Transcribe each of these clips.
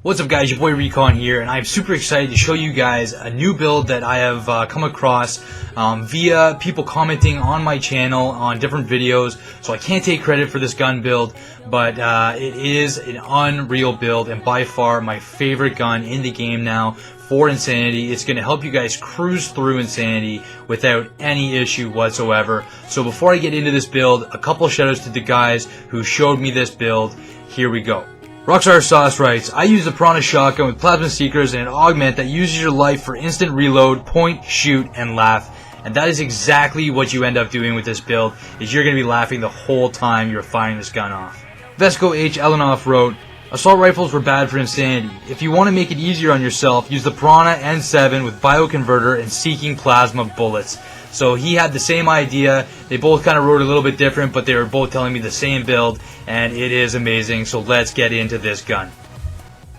What's up guys, your boy Recon here, and I'm super excited to show you guys a new build that I have come across via people commenting on my channel on different videos. So I can't take credit for this gun build, but it is an unreal build and by far my favorite gun in the game now for Insanity. It's going to help you guys cruise through Insanity without any issue whatsoever. So before I get into this build, a couple shoutouts to the guys who showed me this build. Here we go. Rockstar Sauce writes, I use the Piranha shotgun with plasma seekers and an augment that uses your life for instant reload, point, shoot, and laugh. And that is exactly what you end up doing with this build, is you're going to be laughing the whole time you're firing this gun off. Vesco H. Elenoff wrote, assault rifles were bad for Insanity. If you want to make it easier on yourself, use the Piranha N7 with bioconverter and seeking plasma bullets. So he had the same idea. They both kind of wrote a little bit different, but they were both telling me the same build, and it is amazing. So let's get into this gun.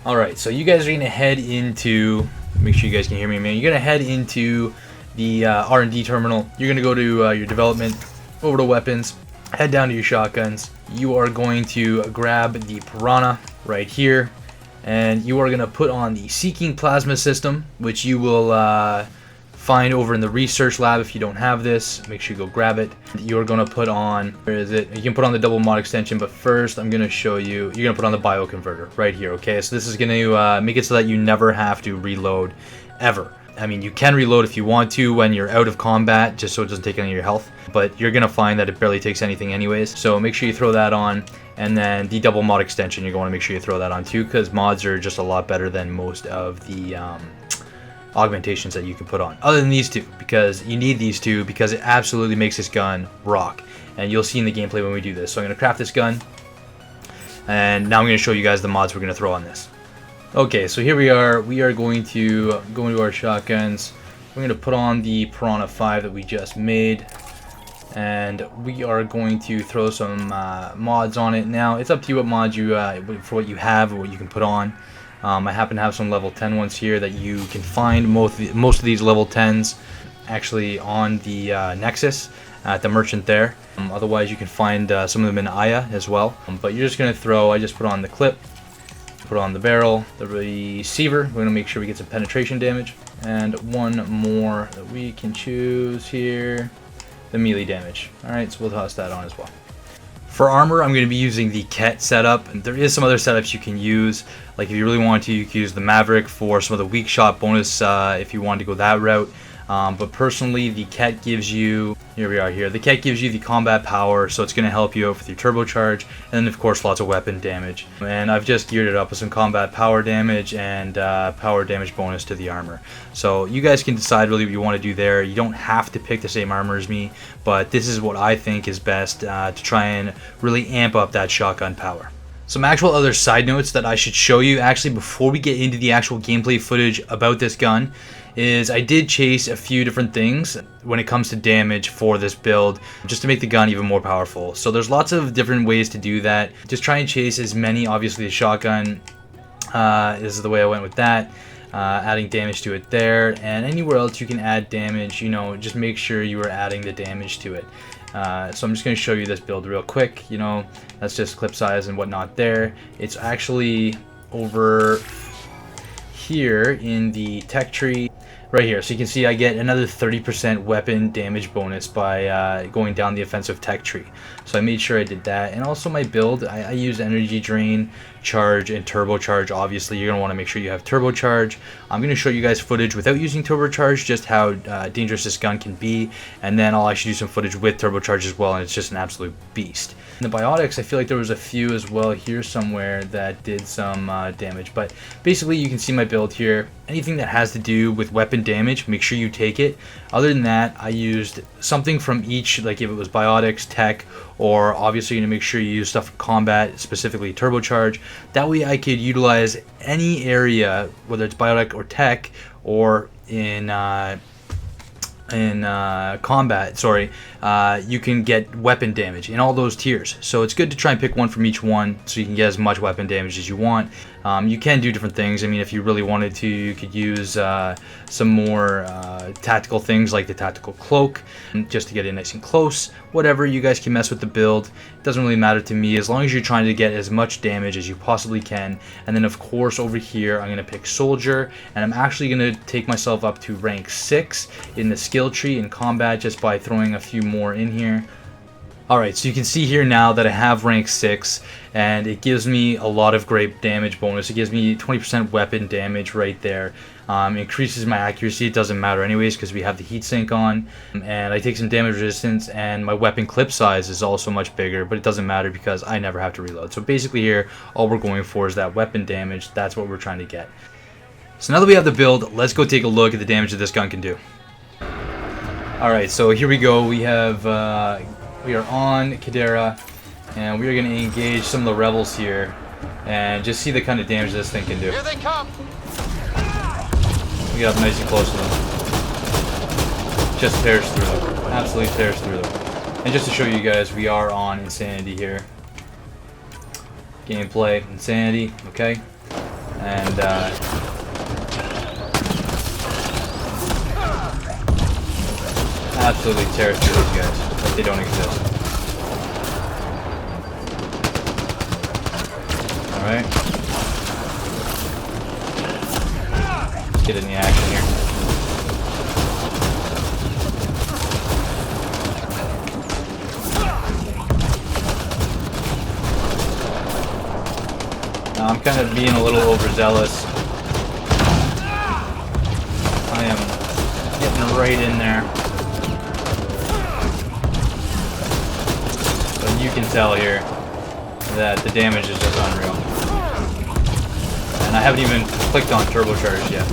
Alright, so you guys are going to head into, make sure you guys can hear me, man. You're going to head into the R&D terminal. You're going to go to your development, over to weapons, head down to your shotguns. You are going to grab the Piranha right here, and you are going to put on the Seeking Plasma system, which you will find over in the research lab. If you don't have this, make sure you go grab it. You're going to put on, where is it? You can put on the double mod extension, but first I'm going to show you, you're going to put on the bioconverter right here, okay? So this is going to make it so that you never have to reload ever. I mean, you can reload if you want to when you're out of combat, just so it doesn't take any of your health, but you're going to find that it barely takes anything anyways. So make sure you throw that on, and then the double mod extension, you're going to make sure you throw that on too, because mods are just a lot better than most of the augmentations that you can put on, other than these two, because you need these two because it absolutely makes this gun rock, and you'll see in the gameplay when we do this. So I'm going to craft this gun, and now I'm going to show you guys the mods we're going to throw on this. Okay, so here we are going to go into our shotguns. We're going to put on the Piranha 5 that we just made, and we are going to throw some mods on it. Now it's up to you what mods you for what you have or what you can put on. I happen to have some level 10 ones here that you can find most of these level 10s actually on the Nexus at the merchant there. Otherwise you can find some of them in Aya as well. But you're just going to throw, I just put on the clip, put on the barrel, the receiver. We're going to make sure we get some penetration damage. And one more that we can choose here, the melee damage. Alright, so we'll toss that on as well. For armor, I'm going to be using the Ket setup. There is some other setups you can use. Like if you really want to, you can use the Maverick for some of the weak shot bonus if you want to go that route. But personally, the Ket gives you, here we are here, the Ket gives you the combat power, so it's going to help you out with your turbocharge, and then of course lots of weapon damage. And I've just geared it up with some combat power damage and power damage bonus to the armor. So you guys can decide really what you want to do there. You don't have to pick the same armor as me, but this is what I think is best to try and really amp up that shotgun power. Some actual other side notes that I should show you actually before we get into the actual gameplay footage about this gun is I did chase a few different things when it comes to damage for this build just to make the gun even more powerful. So there's lots of different ways to do that. Just try and chase as many, obviously the shotgun, this is the way I went with that. Adding damage to it there, and anywhere else you can add damage, you know, just make sure you are adding the damage to it. So I'm just going to show you this build real quick. You know, that's just clip size and whatnot there. It's actually over here in the tech tree right here. So you can see I get another 30% weapon damage bonus by going down the offensive tech tree. So I made sure I did that. And also my build, I use energy drain, charge, and turbocharge. Obviously you're going to want to make sure you have turbocharge. I'm going to show you guys footage without using turbocharge, just how dangerous this gun can be, and then I'll actually do some footage with turbocharge as well, and it's just an absolute beast. In the biotics, I feel like there was a few as well here somewhere that did some damage, but basically you can see my build here. Anything that has to do with weapon damage, make sure you take it. Other than that, I used something from each, like if it was biotics, tech, or obviously you're going to make sure you use stuff for combat, specifically turbocharge. That way I could utilize any area, whether it's biotic or tech, or in combat, sorry, you can get weapon damage in all those tiers. So it's good to try and pick one from each one so you can get as much weapon damage as you want. You can do different things. I mean, if you really wanted to, you could use some more tactical things like the tactical cloak just to get in nice and close. whatever, you guys can mess with the build. It doesn't really matter to me as long as you're trying to get as much damage as you possibly can. And then of course over here I'm going to pick soldier, and I'm actually going to take myself up to rank 6 in the skill tree in combat just by throwing a few more in here. Alright, so you can see here now that I have rank 6, and it gives me a lot of great damage bonus. It gives me 20% weapon damage right there. Increases my accuracy. It doesn't matter anyways because we have the heatsink on. And I take some damage resistance, and my weapon clip size is also much bigger, but it doesn't matter because I never have to reload. So basically here, all we're going for is that weapon damage. That's what we're trying to get. So now that we have the build, let's go take a look at the damage that this gun can do. Alright, so here we go. We have... we are on Kadera, and we are going to engage some of the rebels here and just see the kind of damage this thing can do. Here they come. We get up nice and close to them. Just tears through them. Absolutely tears through them. And just to show you guys, we are on Insanity here. Gameplay, Insanity, okay? And, absolutely tears through these guys. Like they don't exist. Alright. Let's get in the action here. Now I'm kind of being a little overzealous. I am getting right in there. You can tell here that the damage is just unreal. And I haven't even clicked on turbocharge yet.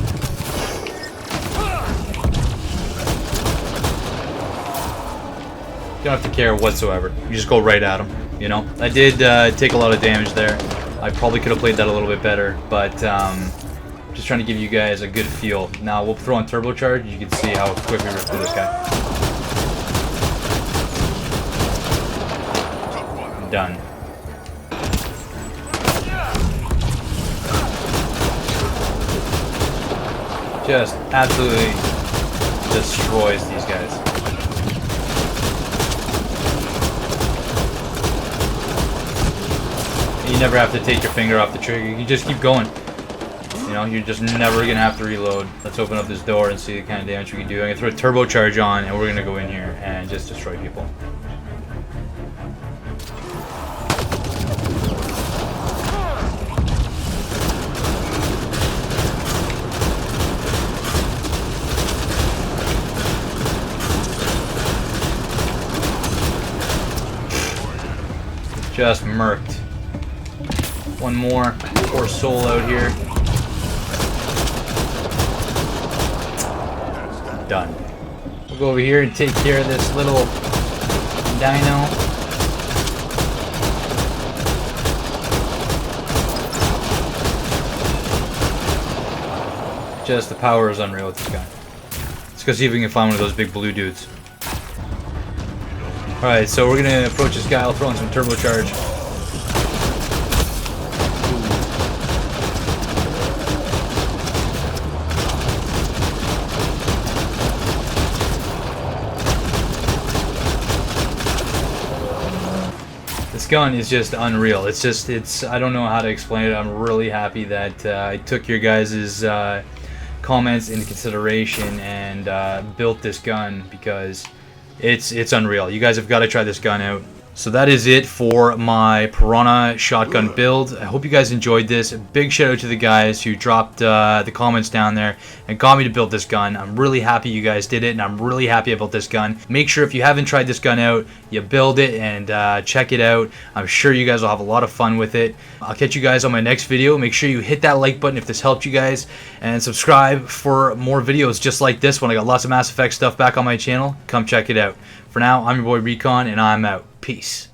You don't have to care whatsoever. You just go right at them, you know? I did take a lot of damage there. I probably could have played that a little bit better, but just trying to give you guys a good feel. Now we'll throw on turbocharge. You can see how quick we rip through this guy. Done. Just absolutely destroys these guys. You never have to take your finger off the trigger. You just keep going. You know, you're just never gonna have to reload. Let's open up this door and see the kind of damage we can do. I'm gonna throw a turbocharge on, and we're gonna go in here and just destroy people. Just murked. One more. Poor soul out here. Done. We'll go over here and take care of this little dino. Just the power is unreal with this guy. Let's go see if we can find one of those big blue dudes. Alright, so we're gonna approach this guy. I'll throw in some turbocharge. This gun is just unreal. I don't know how to explain it. I'm really happy that I took your guys' comments into consideration and built this gun because it's unreal. You guys have got to try this gun out. So that is it for my Piranha shotgun build. I hope you guys enjoyed this. A big shout out to the guys who dropped the comments down there and got me to build this gun. I'm really happy you guys did it, and I'm really happy about this gun. Make sure if you haven't tried this gun out, you build it and check it out. I'm sure you guys will have a lot of fun with it. I'll catch you guys on my next video. Make sure you hit that like button if this helped you guys, and subscribe for more videos just like this one. I got lots of Mass Effect stuff back on my channel. Come check it out. For now, I'm your boy Recon, and I'm out. Peace.